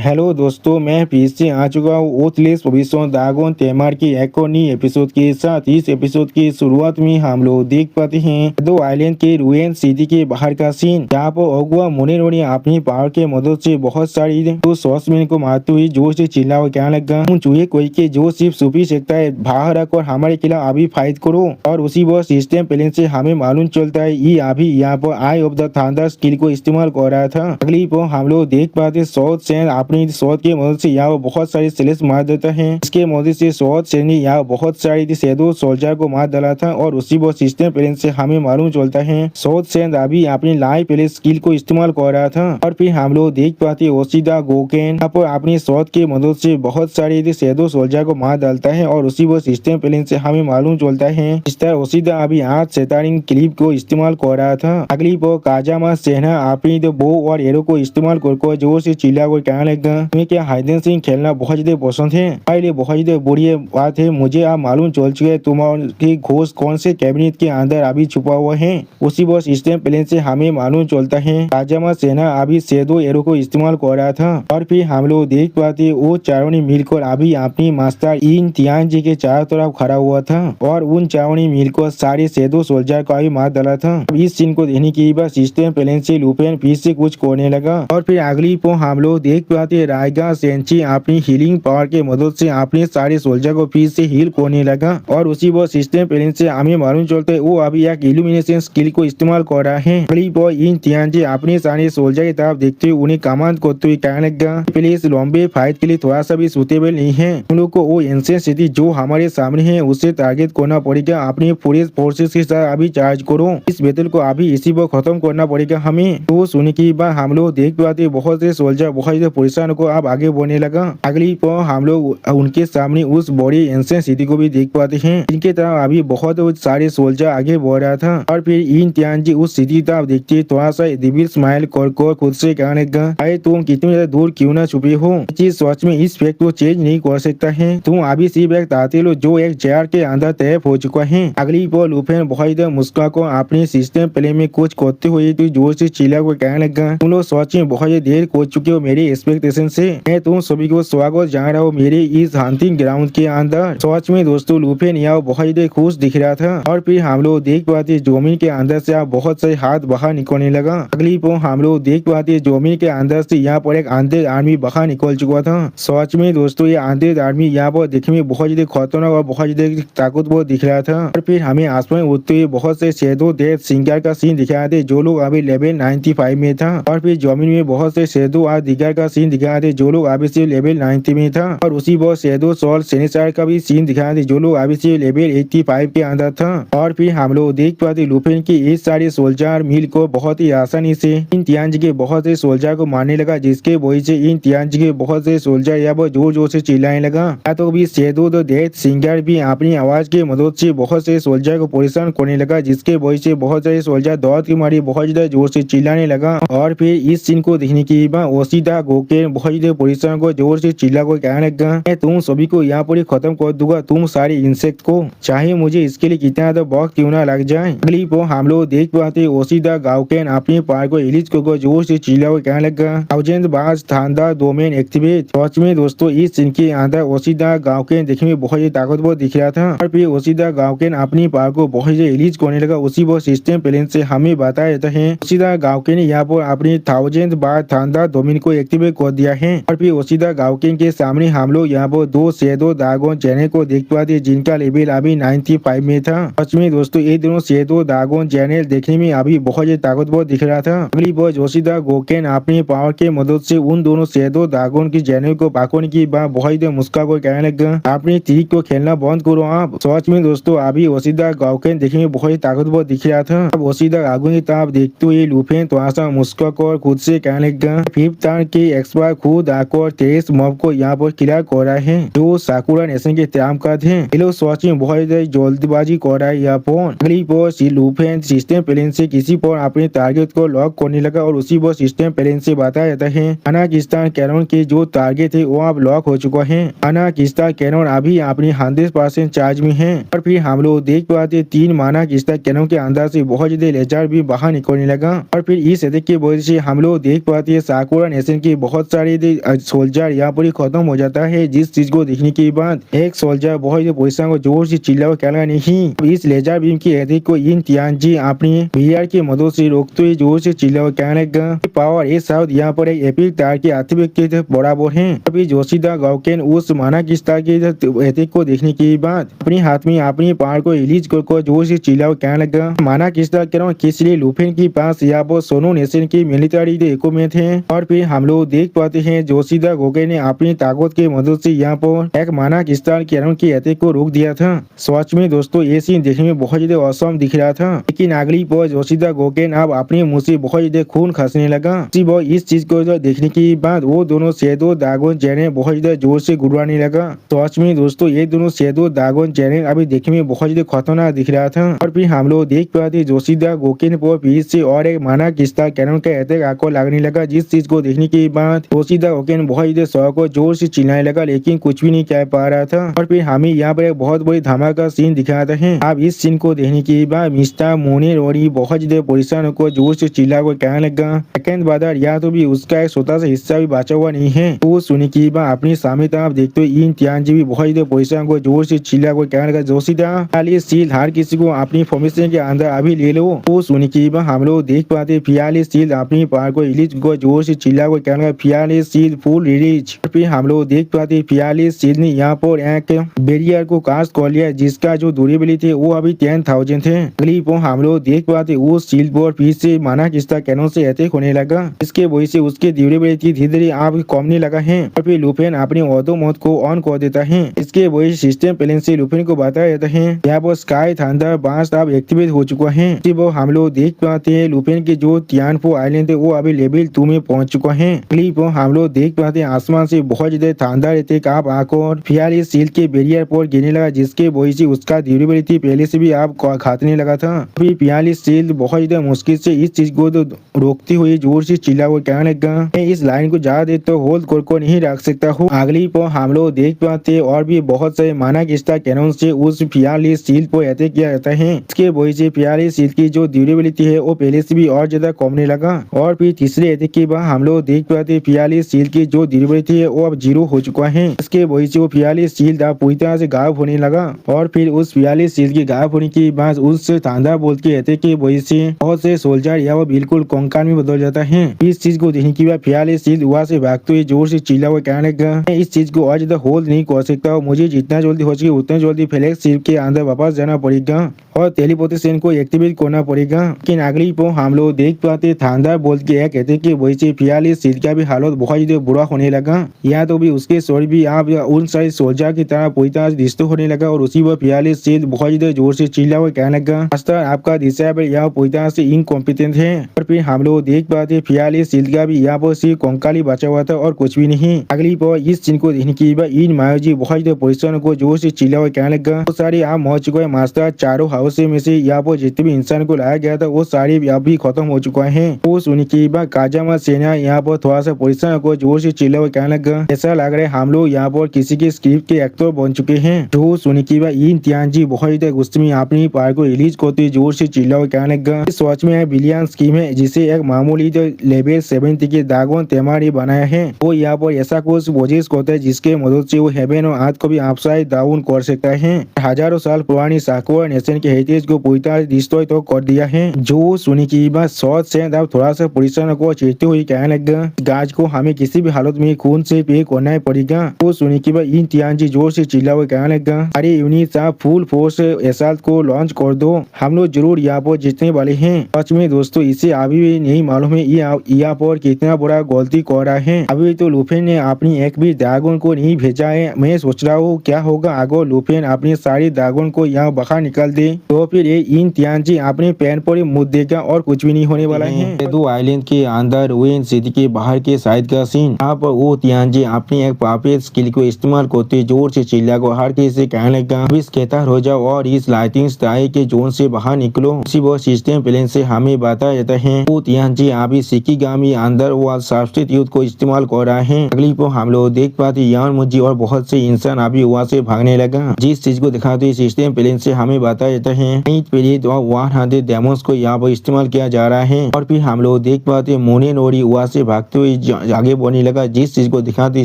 Hello दोस्तों, मैं फिर से आ चुका हूँ ओथलेस भविष्य दागोन तेमार की एक और नई एपिसोड के साथ। इस एपिसोड की शुरुआत में हम लोग देख पाते हैं दो आइलैंड के रुएन सिटी के बाहर का सीन, जहाँ पर अगुआ मोनेरोनी अपनी पावर के मदद से बहुत सारी तो सॉसमैन को मारते हुए जोर से चिल्ला क्या लगा, चूहे कोई के जो सिर्फ सुपी सकता है, बाहर आकर हमारे खिलाफ अभी फाइट करो। और उसी वो सिस्टम प्लान से हमें मालूम चलता है ये अभी यहाँ पर आई ऑफ द थंडर स्किल को इस्तेमाल कर रहा था। अगली पर हम लोग देख पाते सौद सैन अपनी शॉट के मदद से यहाँ बहुत सारे सेलेस मार देता है। इसके मदद से शॉट सैन ने यहाँ बहुत सारी शैडो सोल्जर को मार डाला था। और उसी वो सिस्टम प्लान से हमें मालूम चलता है शॉट सैन अभी अपनी लाइफ प्ले स्किल को इस्तेमाल कर रहा था। और फिर हम लोग देख पाते ओशिदा गोकेन यहाँ पर अपनी शॉट की मदद से बहुत सारे शैडो सोल्जर को मार डालता है। और उसी वो सिस्टम प्लान से हमें मालूम चलता है इस तरह ओशिदा अभी 8 सेतारिंग क्लिप को इस्तेमाल कर रहा था। अगली वो काजामा सेना अपनी बो और एरो को इस्तेमाल कर जोर से चिल्ला कर कहने लगा, तुम्हें क्या हाइड एंड सीक खेलना बहुत ज्यादा पसंद है? पहले बहुत ज्यादा बुरी बात है, मुझे आप मालूम चल चुके तुम्हारी घोष कौन से कैबिनेट के अंदर अभी छुपा हुआ है। उसी वो सिस्टम प्लान से हमें मालूम चलता है काजामा सेना अभी शैडो एरो को इस्तेमाल कर रहा था। और फिर हम लोग देख पाते वो चारों ने मिलकर अभी अपनी मास्टर इन तियानजी के चारों तरफ खड़ा हुआ था। और उन चारों ने मिलकर सारे शैडो सोल्जर को भी मार डाला था। इस सीन को देखने के बाद सिस्टम प्लान से लुपेन फिर से कुछ करने लगा। और फिर अगली पो हम लोग देख पाते रायगा सेंची अपनी हीलिंग पावर के मदद से अपने सारे सोल्जर को फिर से हील करने लगा। और उसी वो सिस्टम प्लान से हमें मालूम चलता है वो अभी एक इल्यूमिनेशन स्किल को इस्तेमाल कर रहा है। अगली पो इन तियानजी अपने सारे सोल्जर की तरफ देखते हुए उन्हें कमांड करते हुए कहने लगा, प्लीज लंबे फाइट के लिए थोड़ा सा भी सुटेबल नहीं है। उन लोग को वो एंशिएंट सिटी जो हमारे सामने है उससे टारगेट करना पड़ेगा। अपनी पूरे फोर्सेस के साथ अभी चार्ज करो, इस बैटल को अभी इसी पर खत्म करना पड़ेगा हमें। तो सुनने के बाद हम लोग देख पाते बहुत से सोल्जर बहुत से परेशान को अब आगे बढ़ने लगा। अगली पर हम लोग उनके सामने उस बड़ी एंशिएंट सिटी को भी देख पाते हैं इनके तरफ अभी बहुत सारे सोल्जर आगे बढ़ रहा था। और फिर इन तियानजी उस सिटी तरफ देखते थोड़ा सा दिव्य स्माइल कर खुद से कहने लगा, अरे तुम कितनी ज्यादा दूर क्यों ना छुपे हो, चीज सच में इस फैक्ट को चेंज नहीं कर सकता है। तुम अभी सिर्फ एक ताते लो जो एक जार के अंदर तैयार हो चुका है। अगली पर लुफेन बहुत मुस्कुरा को अपने सिस्टम प्ले में कुछ करते हुए तो जोर से चिल्ला को कहने लगा, तुम लोग सच में बहुत देर कर चुके हो मेरी एक्सपेक्टेशन से। मैं तुम सभी को स्वागत जान रहा हूँ मेरे इस हंटिंग ग्राउंड के अंदर। सच में दोस्तों लुफेन यहाँ बहुत खुश दिख रहा था। और फिर हम लोग देख पाते जमीन के अंदर से आप बहुत से हाथ बाहर निकलने लगा। अगली पर हम लोग देख पाते जमीन के अंदर से यहाँ पर एक अनडेड आर्मी बाहर निकल चुका था। सच में दोस्तों ये अनडेड आर्मी यहाँ पर देखने में बहुत ज्यादा खतरनाक और बहुत ज्यादा ताकतवर दिख रहा था। और फिर हमें आसमान उड़ते हुए बहुत से शैडो डेथ सिंगर का सीन दिखाया थे जो लोग अभी लेवल 95 में था। और फिर जमीन में बहुत से शैडो और दिगर का सीन दिखाया थे जो लोग अभी से लेवल 90 में था। और उसी बहुत शैडो सॉल सेनेसार का भी सीन दिखाया थे जो लोग अभी से लेवल 85 के अंदर था। और फिर हम लोग देख पाते लुफेन की ये सारे सोल्जर मिल को बहुत ही आसानी से इन तियानजी के बहुत से सोल्जर को मारने लगा, जिसके वजह से इन तियानजी के बहुत से सोल्जर यहाँ पर जोर जोर से चिल्लाने लगा। तो भी शैडो द डेथ सिंगर भी अपनी आवाज की मदद से बहुत से सोल्जर को परेशान करने लगा, जिसके वजह से बहुत सारे सोल्जर दौड़ की मारी बहुत ज्यादा जोर से चिल्लाने लगा। और फिर इस सीन को देखने के बाद ओशिदा गोकेन बहुत ज्यादा परेशान को जोर से चिल्ला को कहने लगा, मैं तुम सभी को यहाँ पर खत्म कर दूंगा, तुम सारे इंसेक्ट को, चाहे मुझे इसके लिए कितना ज्यादा वक्त क्यों ना लग जाए। अगली पर हम लोग देख पाते ओशिदा गाओकेन अपने पार को एलिज को जोर से चिल्ला को कहने लगा, थाउजेंड बाज थांडर डोमेन एक्टिवेट। सच में दोस्तों इस सीन के अंदर ओशिदा गाओकेन देखने में बहुत ज्यादा ताकतवर दिख रहा था। और फिर ओशिदा गाओकेन अपनी पावर को बहुत ज्यादा रिलीज करने लगा। उसी वो सिस्टम प्लान से हमें बताया जाता है ओशिदा गाओकेन ने यहाँ पर अपनी 1000 बार थांडर डोमेन को एक्टिवेट कर दिया है। और फिर ओशिदा गाओकेन के सामने हम लोग यहाँ पर 2 शैडो ड्रैगन जेने को देख पाते जिनका लेवल अभी 95 में था। सच में दोस्तों ये दोनों शैडो ड्रैगन जेने देखने में अभी बहुत ज्यादा ताकतवर दिख रहा था। अगली बार ओशिदा गोकेन अपनी पावर के मदद से उन दोनों शैडो ड्रैगन की जेने को पकड़ने की बात बहुत ज्यादा मुस्कुरा को कहने लगा, अपनी तीर को खेलना बंद करो आप। सच में दोस्तों अभी ओशिदा गाओकेन देखने में बहुत ही ताकतवर दिख रहा था। अब ओशिदा गाओकेन की तरफ देखते हुए लुफेन थोड़ा सा मुस्कुरा कर खुद से कहने लगा, 5th टर्न के एक्सपर्ट खुद आकर 23 मॉब को यहाँ पर क्लियर कर रहा है जो साकुरा नेशन के तैयार का थे। ये लोग सच में बहुत ज्यादा जल्दबाजी कर रहा है यहाँ पर। अगली पर लुफेन सिस्टम प्लान से किसी पर अपने टारगेट को लॉक करने लगा। और उसी पर सिस्टम प्लान से बताया जाता है अनाकिस्तान कैनन के जो टारगेट है वो अब लॉक हो चुका है। अनाकिस्तान कैनन अभी अपनी 100% चार्ज में है। और फिर हम लोग देख पाते 3 माना किस्ता कैनन के अंदर से बहुत ज्यादा लेजर भी बाहर निकलने लगा। और फिर इस अटैक की वजह से हम लोग देख पाते साकुरा नेशन के बहुत सारे सोल्जर यहाँ पर ही खत्म हो जाता है। जिस चीज को देखने के बाद एक सोल्जर बहुत पोजीशन को जोर से चिल्ला कर कहना नहीं। इस लेजर बीम की अटैक को इन तियानजी अपनी VR की मदद से रोकते हुए जोर से चिल्ला कर कहने लगा। पावर ये शब्द यहाँ पर एक एपिक तार के आर्टिफैक्ट के बराबर है। अभी जोशीदा गाओकेन उस माना किस्ता के अटैक को देखने के बाद अपने हाथ में अपनी पावर को रिलीज कर जोर से चिल्ला कर कहने लगा। माना किस्ता किस लिए लुफिन के पास यहाँ पर सोनो नेशन की मिलिट्री इक्विपमेंट है। और फिर हम लोग देख पाते हैं जोशीदा गोके ने अपनी ताकत की मदद से यहाँ पर एक माना किस्ता की अटैक को रोक दिया था। सच में दोस्तों ये सीन देखने में बहुत ज्यादा औसम दिख रहा था। लेकिन अगली पर जोशीदा गोकेन अब अपने मुंह से बहुत ज्यादा खून खसने लगा। इस चीज को देखने के बाद वो दोनों शैडो ड्रैगन चैनल बहुत ज्यादा जोर से गुड़वाने लगा। सच में दोस्तों ये दोनों शैडो ड्रैगन चैनल अभी देखने में बहुत ज्यादा खतरनाक दिख रहा था। और फिर हम लोग देख पाते जोशीदा गोकेन पर फिर से और एक माना किस्ता कैनन का अटैक आको लगने लगा। जिस चीज को देखने के बाद जोशीदा गोकेन बहुत ज्यादा शौक को जोर से चिल्लाने लगा, लेकिन कुछ भी नहीं कह पा रहा था। और फिर हमें यहाँ पर एक बहुत बड़ी धमाका सीन दिखाता है। अब इस सीन को देखने के बाद मिस्टर मोने रोरी बहुत ज्यादा परेशान को जोर से चिल्ला को कहने लगा। सेकंड बादर या तो भी उसका एक छोटा सा हिस्सा भी बचा हुआ नहीं है। तो सुनने के बाद अपनी सामने तरफ देखते हुए इन तियानजी भी बहुत ज्यादा परेशान को जोर से चिल्ला को कहने लगा। जोशीदा सील हर किसी को अपनी फॉर्मेशन के अंदर अभी ले लो। तो सुनने के बाद हम लोग देख पाते फियाली सील अपनी पावर को रिलीज को जोर से चिल्ला को कहने लगा। फियाली सील फुल रिलीज। फिर हम लोग देख पाते फियाली सील ने यहाँ पर एक बैरियर को कास्ट कर लिया जिसका जो ड्यूरेबिलिटी थे वो अभी 10,000 थे। अगली पर हम लोग देख पाते वो सील पर फिर से माना किस्ता कैनन से अटैक होने लगा। इसके वजह से उसके ड्यूरेबिलिटी धीरे धीरे आप कमने लगा है। और फिर लुफिन अपने ऑटो मोड को ऑन कर देता है। इसके वजह से सिस्टम प्लेन से लुफिन को बताया जाता है यहाँ पर स्काई थंडर बास्ट अब एक्टिवेट हो चुका है। हम लोग देख पाते हैं लुफिन के जो तियानफो आइलैंड थे वो अभी लेवल 2 में पहुंच चुका है। अगली पर हम लोग देख पाते हैं आसमान से बहुत ज्यादा थंडर अटैक आप आकर फियाली सील के बैरियर पर गिरने लगा, जिसके वजह से उसका ड्यूरेबिलिटी पहले से भी आप खातने लगा था। फिर फियाली सील बहुत ज्यादा मुश्किल से इस चीज को रोकती हुई जोर से चिल्ला को कहने लगा, मैं इस लाइन को ज्यादा देर तो होल्ड को नहीं रख सकता हूँ। अगली पर हम लोग देख पाते और भी बहुत सारे माना किस्ता कैनन से उस फियाली सील पर अटैक किया जाता है। इसके वजह से फियाली सील की जो ड्यूरेबिलिटी है वो पहले से भी और ज्यादा कमने लगा। और फिर तीसरे अटैक के बाद हम लोग देख पाते फियाली सील की जो ड्यूरेबिलिटी है वो अब 0 हो चुका है। इसके वजह से वो फियाली सील पूरी तरह से गायब होने लगा। और फिर उस फियाली सील की गायब होने के बाद उस थंडर बोल्ट के अटैक की वजह से बहुत से सोल्जर या वो बिल्कुल कंकाल में बदल जाता है। इस चीज को देखने के बाद फियाली सील वहाँ से भागते हुए जोर से चिल्ला हुआ कहने लगा, मैं इस चीज को और ज्यादा होल्ड नहीं कर सकता, मुझे जितना जल्दी हो सके उतना जल्दी फ्लेक्स शिप के अंदर वापस जाना पड़ेगा और टेलीपोर्टेशन को एक्टिवेट करना पड़ेगा। लेकिन अगली पर हम लोग देख पाते थंडर बोल्ट के एक अटैक की वजह से फियाली सील का भी हालत बहुत ज्यादा बुरा होने लगा। या तो भी उसके शरीर भी आप उन सारे सोल्जर की तरह पूरी तरह से डिस्ट्रॉय होने लगा। और उसी पर फियाली सील बहुत ज्यादा जोर से चिल्ला हुआ कहने लगा, मास्टर आपका डिसेबल या पूरी तरह से इनकॉम्पिटेंट है। और फिर हम लोग देख पाते फियाली सील का भी यहाँ पर सिर्फ कंकाल ही बचा हुआ था और कुछ भी नहीं। अगली पर इस सीन को देखने के बाद इन मायोजी बहुत ज्यादा पोजिशन को जोर से चिल्ला हुआ कहने लगा, वो सारे आप मर चुके हैं मास्टर, चारों हाउस में से यहाँ पर जितने भी इंसान को लाया गया था वो सारे अभी खत्म हो चुका है। वो सुनने के बाद काजामा सेना यहाँ पर थोड़ा सा पोजिशन को जोर से चिल्ला हुआ कहने लगा, ऐसा लग रहा है हम लोग यहाँ पर किसी के स्क्रिप्ट के एक्टर बन चुके हैं। जो सुनने के बाद इन तियानजी बहुत ज्यादा गुस्से में अपनी पावर को रिलीज करते जोर से चिल्ला हुआ कहने लगा, इस वॉच में बिलियन स्कीम है जिसे एक मामूली जो लेवल 70 के ड्रैगन तेमारी बनाया है। वो यहाँ पर ऐसा कुछ कोशिश करता है जिसके मदद से वो हेवन और अर्थ को भी अपसाइड डाउन कर सकता है। हजारों साल पुरानी साकुरा नेशन के हेरिटेज को पूरी तरह डिस्ट्रॉय तो कर दिया है। जो सुनने की बात शॉर्ट से अब थोड़ा सा पोजीशन को चेते हुए कहने लगा, गाज को हमें किसी भी हालत में खून से पे करना पड़ेगा। वो सुनने के बाद इन तियानजी जोर से चिल्ला हुआ कहने लगा, अरे यूनिट आप फुल फोर्स एसाल्ट को लॉन्च कर दो, हम लोग जरूर यहाँ पर जीतने वाले हैं। सच में दोस्तों इसे अभी भी नहीं मालूम है यहाँ पर कितना बड़ा गलती कर रहा है। अभी तो लुफिन ने अपनी एक भी ड्रैगन को नहीं भेजा है। मैं सोच रहा हूँ क्या होगा अगर लुफिन अपने सारी ड्रैगन को यहाँ बाहर निकाल दे तो फिर ये इन तियानजी अपने पैन पर ही मुद देगा और कुछ भी नहीं होने वाला है। दो आइलैंड के अंदर रुइन सिटी के बाहर के साइड का सीन, यहाँ पर वो तियानजी अपनी एक पापित स्किल को इस्तेमाल करते जोर से चिल्ला को हर किसी से कहने लगा, कहता हो जाओ और इस लाइटिंग स्टाइल के जोन से बाहर निकलो। उसी वो सिस्टम प्लेन से हमें बताया जाता है वो तियानजी अभी शिकिगामी अंदर वो सब्स्टिट्यूट को इस्तेमाल कर रहा है। अगली पर हम लोग देख पाते यान मुझी और बहुत से इंसान अभी वहाँ से भागने लगा। जिस चीज को दिखाते सिस्टम प्लेन से हमें बताया जाता हैं। पीड़ित और 100 डेमोस को यहाँ पर इस्तेमाल किया जा रहा है और फिर हम लोग देख पाते मोनेनोरी वहाँ से भागते हुए आगे बढ़ने लगा, जिस चीज को दिखाते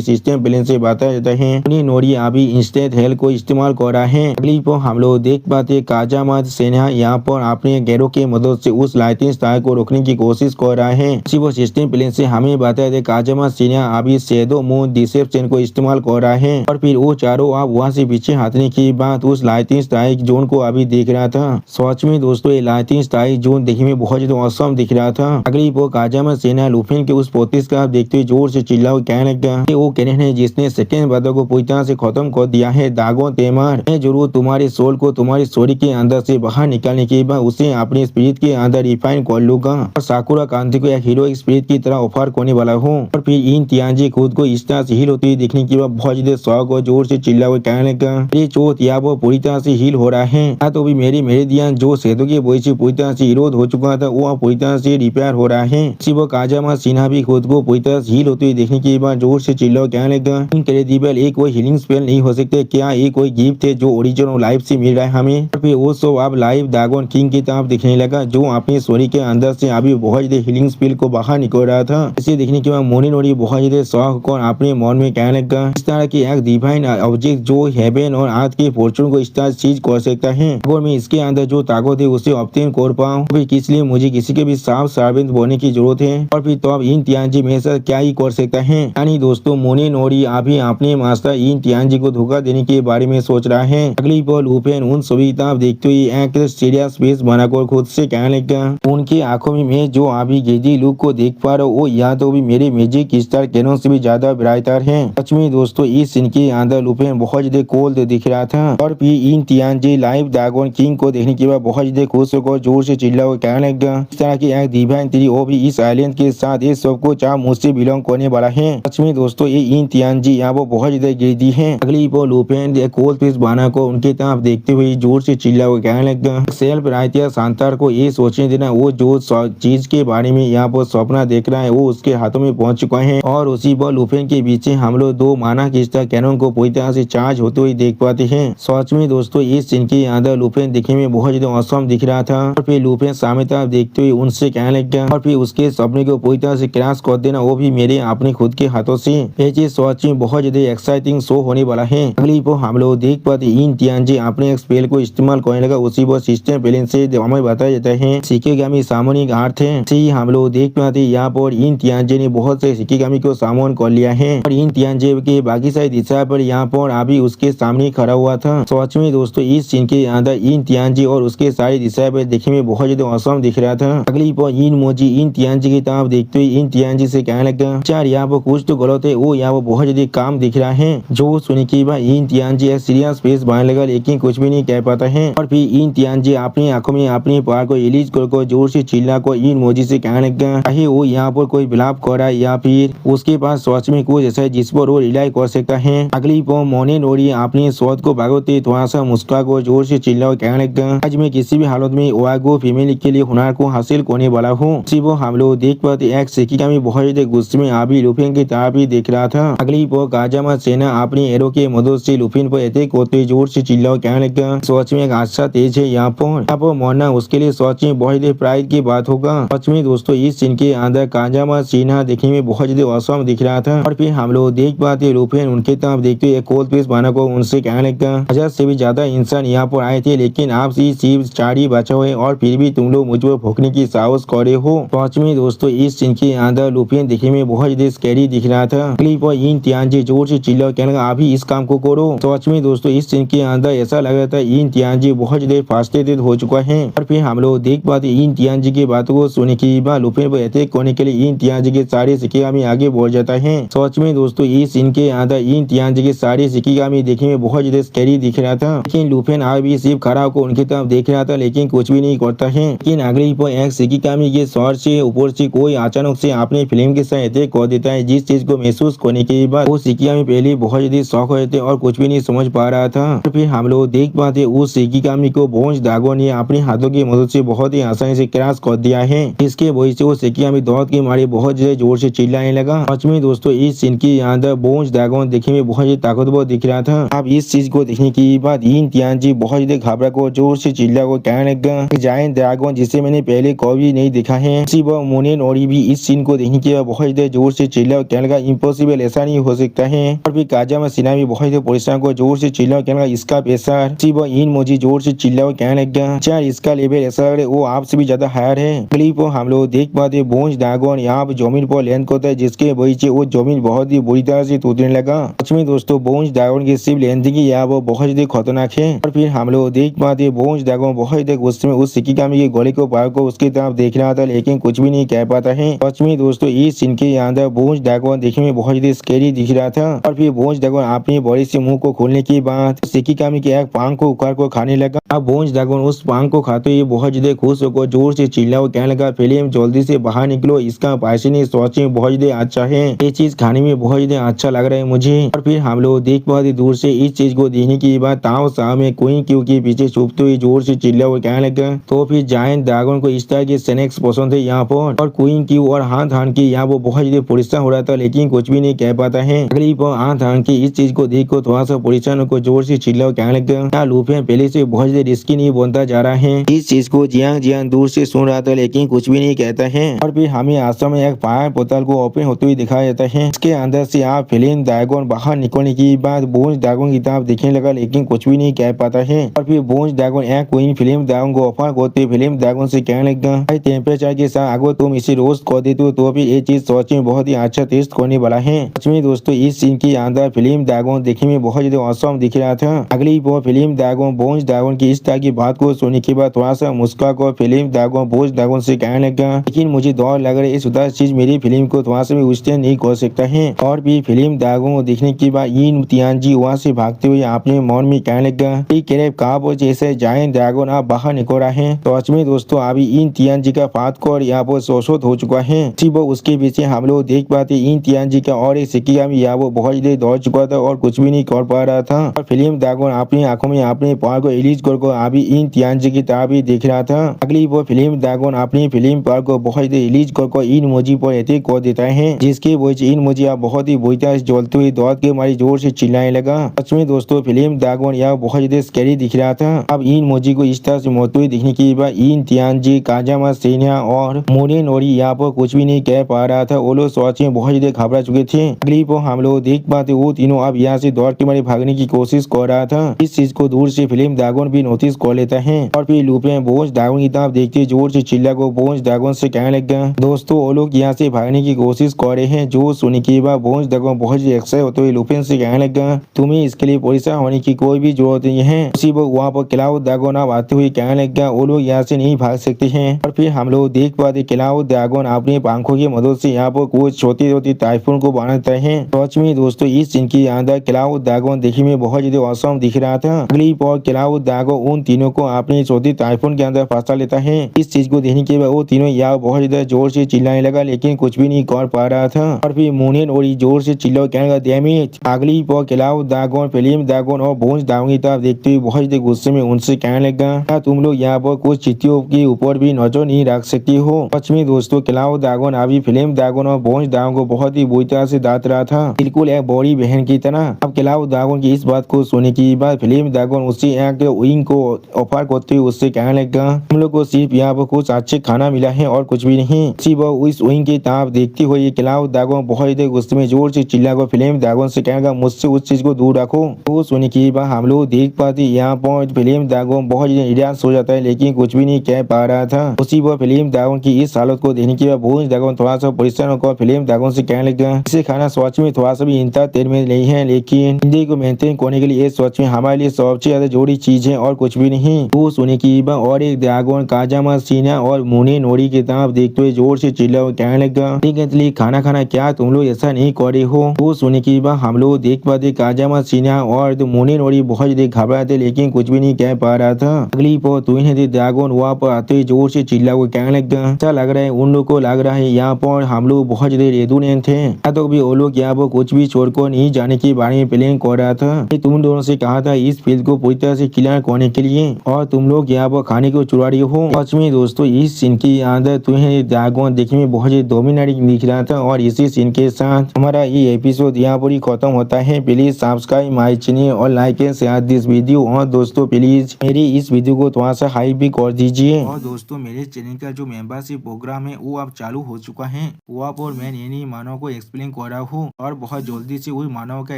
सिस्टम प्लेन से बताया जाता है मोनेनोरी अभी इंस्टेंट हेल्थ को इस्तेमाल कर रहा है। अगली पर हम लोग देख पाते काजामा सेना यहाँ पर अपने गैरों की मदद से उस लाइटिंग स्टार को रोकने की कोशिश कर रहा है। इसी वो सिस्टम प्लेन से हमें बताया था काजामा सेना अभी शैडो मून डिसेप्शन को इस्तेमाल कर रहा है और फिर वो चारों आप वहाँ से पीछे हटने की बात उस लाइटिंग स्टार जोन को अभी देख रहा था। सच में दोस्तों ये लाइटिंग स्टार जोन देखने में बहुत ज्यादा औसम दिख रहा था। अगली वो काजामा सेना लुफिन के उस पोतिस का देखते हुए जोर से चिल्लाओ कहने लगा वो कैरेन है जिसने सेकेंड बातों को पूरी तरह से खत्म कर दिया है। दागोन तेमर मैं जरूर तुम्हारे सोल को तुम्हारी स्टोरी के अंदर से बाहर निकालने के बाद उसे अपने स्पिरिट के अंदर रिफाइन कर लूंगा और साकुरा कांति को एक हीरो स्पिरिट की तरह ऑफर करने वाला हूँ। और फिर इन तियांजी खुद को इस तरह से हील होती देखने के बाद बहुत ज्यादा शौक और जोर से चिल्ला हुए कहने लगा ये चोट या वो पूरी तरह से हील हो रहा है। तो भी मेरी मेरिडियन जो सेतु के बोई से पूरी तरह से विरोध हो चुका था वो पूरी तरह से रिपेयर हो रहा है। वो काजामा सिन्हा भी खुद को पूरी तरह से हील होते हुए देखने के बाद जोर से चिल्ला कहने लगा इनक्रेडिबल एक कोई हीलिंग स्पेल नहीं हो सकते क्या, ये कोई गिफ्ट है जो ओरिजिनल लाइफ से मिल रहा है हमें। फिर वो सब अब लाइव ड्रैगन किंग की तरफ दिखने लगा जो अपनी स्टोरी के अंदर से अभी बहुत ज्यादा हीलिंग स्पेल को बाहर निकल रहा था। इसे देखने के बाद मोनिनोरी बहुत ज्यादा शौक और अपने मन में कहने लगा इस तरह की एक डिवाइन ऑब्जेक्ट जो हेवन और अर्थ के फॉर्चून को इस तरह चीज कर सकता है अगर मैं इसके अंदर जो ताकत है उसे ऑब्टेन कर पाऊँ फिर इसलिए मुझे किसी के भी साफ सर्वेंट बनने की जरूरत है। और फिर तो अब इन तियांजी मेरे साथ क्या ही कर सकता है। यानी दोस्तों मोनिनोरी अभी अपने मास्टर इन तियांजी को धोखा देने के बारे में सोच रहा है। अगली पल लुफिन उन सभी तरफ देखते हुए एक सीरियस फेस बनाकर खुद से कहने लगा उनकी आंखों में मैं जो अभी गेजी लुक को देख पा रहा हूँ वो या तो भी मेरे मैजिक स्टार कैनन से भी ज्यादा ब्राइटर है। सच में दोस्तों इस सीन के अंदर लुफिन बहुत ज्यादा कोल्ड दिख रहा था। और फिर इन तियांजी लाइव ड्रैगन किंग को देखने के बाद बहुत ज्यादा खुश होकर जोर से चिल्ला हुआ कहने लगा इस तरह की एक डिवाइन थ्री वो भी इस आइलैंड के साथ ये सब कुछ आप मुझसे बिलोंग करने वाला है। सच में दोस्तों ये इन तियांजी यहाँ वो बहुत ज्यादा गिरदी है। अगली वो लुफिन कोल्ड फेस बना को उनके तरफ देखते हुए जोर से चिल्ला हुआ कहने लगा सेल्फ राइटिया सांतार को ये सोचने देना वो जो चीज के बारे में यहाँ पर सपना देख रहा है वो उसके हाथों में पहुंच चुका है। और उसी पर लुफिन के पीछे हम लोग दो माना किस्ता कैनन को पूरी तरह से चार्ज होते हुए देख पाते हैं। सच में दोस्तों इस सीन के अंदर लुफिन दिखने में बहुत ज्यादा औसम दिख रहा था। और फिर लुफिन सामने तरफ देखते हुए उनसे कहने लगा और फिर उसके सपने को पूरी तरह से क्रैश कर देना वो भी मेरे अपने खुद के हाथों से। ये चीज सच में बहुत ज्यादा एक्साइटिंग शो होने वाला है। अगली पर हम लोग देख पाते इन तियांजी अपने एक स्पेल को इस्तेमाल करने लगा उसी पर सिस्टम प्लेन से हमें बताया जाता है शिकेगामी सामूहिक अर्थ है। हम लोग देख पाते यहाँ पर इन तियांजी ने बहुत से शिकेगामी को सामोन कर लिया है और इन तियांजी के बाकी सारी दिशा पर यहाँ पर अभी उसके सामने खड़ा हुआ था। सच में दोस्तों इस सीन के अंदर इन तियांजी और उसके सारी दिशा पर देखने में बहुत ज्यादा औसम दिख रहा था। अगली पर इन मोजी इन तियांजी की तरफ देखते हुए इन तियांजी से कहने लगा चार यहाँ पर कुछ तो गलत है वो यहाँ पर बहुत ज्यादा काम दिख रहा है। जो सुन के बाद इन तियांजी एक सीरियस फेस बनाने लगा लेकिन कुछ भी नहीं कह पाता है। और फिर इन तियांजी अपनी आंखों में अपनी पार को रिलीज कर जोर से चिल्ला को इन मोजी से कहने लगा चाहे वो यहाँ पर कोई बिलाप कर रहा है या फिर उसके पास सच में कुछ ऐसा है जिस पर वो रिलाई कर सकता है। अगली पर मोनिनोरी अपनी सोच को भागोते थोड़ा सा मुस्कुरा को जोर से चिल्ला कहने लगा आज मैं किसी भी हालत में ओयागो फीमेल के लिए हुनर को हासिल करने वाला हूँ। वो हम लोग देख पाते एक शिकिगामी बहुत ज्यादा गुस्से में अभी लुफिन की तरफ ही देख रहा था। अगली पर काजामा सेना अपनी एरो के मदद से लुफिन पर अटैक करते जोर से चिल्ला कहने लगा सच में एक अच्छा तेज है यहाँ पर मरना उसके लिए सच में बहुत ज्यादा प्राइड की बात होगा। सच में दोस्तों इस सीन के अंदर काजामा सेना देखने में बहुत ज्यादा औसम दिख रहा था। और फिर हम लोग देख पाते लुफिन उनके तरफ देखते एक कोल्ड फेस बना को उनसे कहने लगा 1000 से भी ज्यादा इंसान यहाँ पर आए थे लेकिन आप सिर्फ 4 ही बचा हुए और फिर भी तुम लोग मुझ पर भोंकने की साहस करे हो। सच में दोस्तों इस सीन के अंदर लुफिन देखने में बहुत ज्यादा स्कैरी दिख रहा था। अगली पर इन तियांजी जोर से चिल्ला कहने लगा अभी इस काम को करो। सच में दोस्तों इस सीन के अंदर ऐसा लग रहा था इन तियांजी बहुत ज्यादा फ्रस्ट्रेटेड हो चुका है। और फिर हम लोग देख पाते इन तियांजी की बातों को सुनने के बाद लुफिन पर अटैक करने के लिए इन तियांजी के सारे शिकिगामी आगे बढ़ जाता है। सच में दोस्तों इस सीन के अंदर इन तियांजी के सारे शिकिगामी देखने में बहुत ज्यादा स्कैरी दिख रहा था। लेकिन लुफिन अभी सिर्फ खड़ा होकर उनकी तरफ देख रहा था लेकिन कुछ भी नहीं करता है। लेकिन अगली पर एक शिकिगामी के सर से ऊपर से कोई अचानक से अपने फिल्म के साथ अटैक कर देता है जिस चीज को महसूस करने के बाद वो शिकिगामी पहले बहुत ज्यादा शौक हो जाते और कुछ भी नहीं समझ पा रहा था। फिर हम लोग देख पाते उस शिकिगामी को बोंज ड्रैगन ने अपने हाथों की मदद से बहुत ही आसानी से क्रैश कर दिया है। इसके वजह से वो शिकिगामी दौड़ के मारे बहुत ज्यादा जोर से चिल्लाने लगा। सच में दोस्तों इस सीन के अंदर बोंज ड्रैगन देखने में बहुत ज्यादा ताकतवर दिख रहा था। अब इस चीज को देखने के बाद इन तियांजी बहुत ज्यादा घबरा को जोर से चिल्ला को कहने लगा, जायंट ड्रैगन जिसे मैंने पहले कभी नहीं देखा है। इसी वक्त मोनेनोरी भी इस सीन को देखने के बाद बहुत ज्यादा जोर से चिल्ला और कहने लगा, इम्पॉसिबल, ऐसा नहीं हो सकता है। और फिर काजामा सिन्हा भी बहुत ज्यादा परेशान को जोर से चिल्ला और कहने लगा, इसका पैसा। इसी वक्त इनमोजी जोर से चिल्ला और कहने लगा, यार इसका लेवल ऐसा लग रहा है वो आपसे भी ज्यादा हायर है। अगली पर हम लोग देख पाते बोंज ड्रैगन यहाँ पर जमीन पर लैंड करता है, जिसके वजह से वो जमीन बहुत ही बुरी तरह से टूटने लगा। सच में दोस्तों बोंज ड्रैगन की सिर्फ लैंडिंग की यहाँ वो बहुत ज्यादा खतरनाक है। और फिर हम लोग देख पाते बोंज ड्रैगन बहुत ज्यादा गुस्से में उस शिकिगामी के गोले को पार को उसकी तरफ देख रहा था, लेकिन कुछ भी नहीं कह पाता है। सच में दोस्तों इस सीन के अंदर बोंज ड्रैगन देखने में बहुत ज्यादा स्कैरी दिख रहा था। और फिर बोंज ड्रैगन अपने बड़े से मुंह को खोलने के बाद शिकिगामी के एक पांग को उखाड़ को खाने लगा। अब बोंज ड्रैगन उस पांग को खाते हुए बहुत ज्यादा खुश होकर जोर से चिल्ला और कहने लगा, फिल्म जल्दी से बाहर निकलो, इसका पैसे सच में बहुत ज्यादा अच्छा है, ये चीज खाने में बहुत ज्यादा अच्छा लग रहा है मुझे। और फिर हम लोग देख पाते दूर से इस चीज को देखने के बाद ताओ साहब में क्वीन क्यू के पीछे छुपते हुए जोर से चिल्ला और कहने लगा। तो फिर जायंट ड्रैगन को इस तरह के स्नैक्स पसंद है यहाँ पर, और क्वीन क्यू और हाथ हान की यहाँ वो बहुत ज्यादा परेशान हो रहा था, लेकिन कुछ भी नहीं कह पाता है। अगली पर हाथ हान की इस चीज को देख कर थोड़ा सा परेशान होकर जोर से चिल्ला और कहने लगा, लूफियान पहले से बहुत ज्यादा रिस्की नहीं बनता जा रहा है। इस चीज को जियान दूर से सुन रहा था, लेकिन कुछ भी नहीं कहता है। और फिर हमें आश्रम में एक फायर पोर्टल को ओपन होते हुए दिखाया जाता है। इसके अंदर से आप फिल्म ड्रैगन बाहर निकलने के बाद बोंज ड्रैगन की तरफ देखने लगा, लेकिन कुछ भी नहीं कह पाता है। और फिर बोंज ड्रैगन एक क्वीन फिल्म ड्रैगन को ऑफर करते फिल्म ड्रैगन से कहने लगा, भाई टेम्परेचर के साथ अगर तुम इसे रोस्ट कर देते हो तो फिर ये चीज सच में बहुत ही अच्छा टेस्ट करने वाला है। सच में दोस्तों इस सीन के अंदर फिल्म ड्रैगन देखने में बहुत ज्यादा औसम दिख रहा था। अगली बार फिल्म ड्रैगन बोंज ड्रैगन की इस तरह की बात को सुनने के बाद थोड़ा सा मुस्कुरा कर फिल्म ड्रैगन बोंज ड्रैगन से कहने लगा, लेकिन मुझे डर लग रहा है इस उदास चीज मेरी फिल्म को थोड़ा सा भी विस्तार नहीं कर सकता है। और भी फिल्म ड्रैगन को देखने के बाद इन तियानजी वहाँ से भागते हुए अपने मन में कहने लगा, कहा जैसे जायंट ड्रैगन आप बाहर निकल रहा है। तो सच में दोस्तों अभी इन तियानजी का फात को यहाँ पर शोषित हो चुका है। उसके पीछे हम लोग देख पाते इन तियानजी का और एक शिकिगामी यहाँ वो बहुत ज्यादा दौड़ चुका था और कुछ भी नहीं कर पा रहा था। और फिल्म ड्रैगन अपनी आंखों में अपने पावर को रिलीज कर अभी इन तियानजी की तरफ ही देख रहा था। अगली वो फिल्म ड्रैगन अपनी फिल्म पावर को बहुत ज्यादा रिलीज कर इन मोजी पर अटैक कर देता है, जिसके वजह से इन मोजी बहुत ही बुरी तरह से जलते हुए दौड़ के मारी जोर से चिल्लाने लगा। सच में दोस्तों फिल्म ड्रैगन यहाँ बहुत ज्यादा स्कैरी दिख रहा था। अब इन मोजी को इस तरह से मरते हुए दिखने के बाद इन तियानजी काजामा सिन्हा और मोनेनोरी यहाँ पर कुछ भी नहीं कह पा रहा था। वो लोग सच में बहुत ज्यादा घबरा चुके थे। अगली पर हम लोग देख पाते वो तीनों अब यहाँ से दौड़ के मारे भागने की कोशिश कर रहा था। इस चीज को दूर से फिल्म ड्रैगन भी नोटिस कर लेता है। और फिर लूफियान बोंज ड्रैगन की तरफ देखते जोर से चिल्ला को बोंज ड्रैगन से कहने लगा, दोस्तों वो लोग यहाँ से भागने की कोशिश कर रहे हैं। जो सुनने के बाद बोंज ड्रैगन बहुत ही एक्साइटेड होते हुए लूफियान से कहने लगा, तुम्हें इसके लिए परेशान होने की कोई भी जरूरत नहीं है। उसी वक्त वहाँ पर क्लाउड ड्रैगन अब आते हुए कहने लगा, वो लोग यहाँ से नहीं भाग सकते हैं। और फिर हम लोग देख पाते क्लाउड ड्रैगन अपनी पंखों की मदद से यहाँ पर कुछ छोटी छोटी टाइफून को बनाता है। सच में दोस्तों इस सीन के अंदर क्लाउड ड्रैगन देखने में बहुत ज्यादा औसम दिख रहा था। अगली पर क्लाउड ड्रैगन उन तीनों को अपनी छोटी टाइफून के अंदर फंसा लेता है। इस चीज को देखने के बाद वो तीनों यहाँ बहुत ज्यादा जोर से चिल्लाने लगा, लेकिन कुछ भी नहीं कर पा रहा था। और फिर मोनेनोरी जोर से चिल्ला कहने लगा, डैम इट। अगली पर क्लाउड ड्रैगन फिल्म ड्रैगन और बोंज ड्रैगन की तरफ देखते हुए बहुत ज्यादा गुस्से में उनसे कहने लगा, क्या तुम लोग यहाँ पर कुछ चीटियों के ऊपर भी नजर नहीं रख सकती हो। सच में दोस्तों क्लाउड ड्रैगन अभी फिल्म ड्रैगन और बोंज ड्रैगन को बहुत ही बुरी तरह से दांत रहा था, बिल्कुल एक बड़ी बहन की तरह। अब क्लाउड ड्रैगन की इस बात को सुनने के बाद फिल्म ड्रैगन उससे एक विंग को ऑफर करते हुए उससे कहने लगा, हम लोग को सिर्फ यहाँ पर कुछ अच्छे खाना मिला है और कुछ भी नहीं। सिर्फ उस विंग की तरफ देखते हुए क्लाउड ड्रैगन बहुत ही गुस्से में जोर से चिल्ला कर फिल्म ड्रैगन से कहेगा, मुझसे उस चीज को दूर रखो। वो सुनने के बाद हम लोग देख पाते यहाँ पर फिल्म ड्रैगन बहुत निराश हो जाता है, लेकिन कुछ भी नहीं कह पा रहा था। उसी पर फिल्म ड्रैगन की इस हालत को देखने के बाद बोंज ड्रैगन थोड़ा सा परेशान होकर फिल्म ड्रैगन से कहने लगा, इसे खाना सच में थोड़ा सा भी एंटरटेनमेंट नहीं है, लेकिन हिंदी को मेंटेन करने के लिए ये सच में हमारे लिए सबसे ज्यादा जरूरी चीज है और कुछ भी नहीं। वो सुनने के बाद और एक ड्रैगन काजामा सिन्हा और मोनेनोरी की तरफ देखते हुए जोर से चिल्ला और कहने लगा, ठीक खाना खाना क्या तुम लोग ऐसा नहीं कर रहे हो। वो सुनने के बाद हम लोग देख पाते काजामा सिन्हा और मोनेनोरी बहुत ज्यादा घबराते, लेकिन कुछ भी नहीं कह पा रहा था। अगली पर ड्रैगन वहाँ पर आते हुए जोर से चिल्ला को कहने लगा, अच्छा लग रहा है उन लोग को लग रहा है यहाँ पर हम लोग बहुत ज्यादा रेडुनेंट थे, तो भी वो लोग यहाँ पर कुछ भी छोड़कर नहीं जाने के बारे में प्लान कर रहा था। तुम दोनों से कहा था इस फील्ड को पूरी तरह से क्लियर करने के लिए, और तुम लोग यहाँ पर खाने को चुरा रही हो। सच में दोस्तों इस सीन के अंदर तुम्हें ड्रैगन देखने में बहुत ज्यादा डोमिनेटिंग दिख रहा था। और इसी सीन के साथ हमारा ये एपिसोड यहाँ पर ही खत्म होता है। प्लीज सब्सक्राइब माय चैनल और like and share this video. और दोस्तों प्लीज मेरी इस वीडियो को थोड़ा सा हाई भी कर दीजिए। और दोस्तों मेरे चैनल का जो मेंबरशिप प्रोग्राम है वो अब चालू हो चुका है। वो आप और मैं नई मानव को एक्सप्लेन कर रहा हूँ और बहुत जल्दी से वही मानव का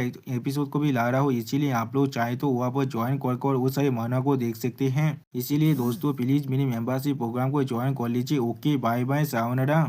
एपिसोड को भी ला रहा हूँ। इसीलिए आप लोग चाहे तो वहाँ पर ज्वाइन कर उस सारे मानव को देख सकते हैं। इसीलिए दोस्तों प्लीज मेरी मेंबरशिप प्रोग्राम को ज्वाइन कर लीजिए। Okay bye bye sayonara.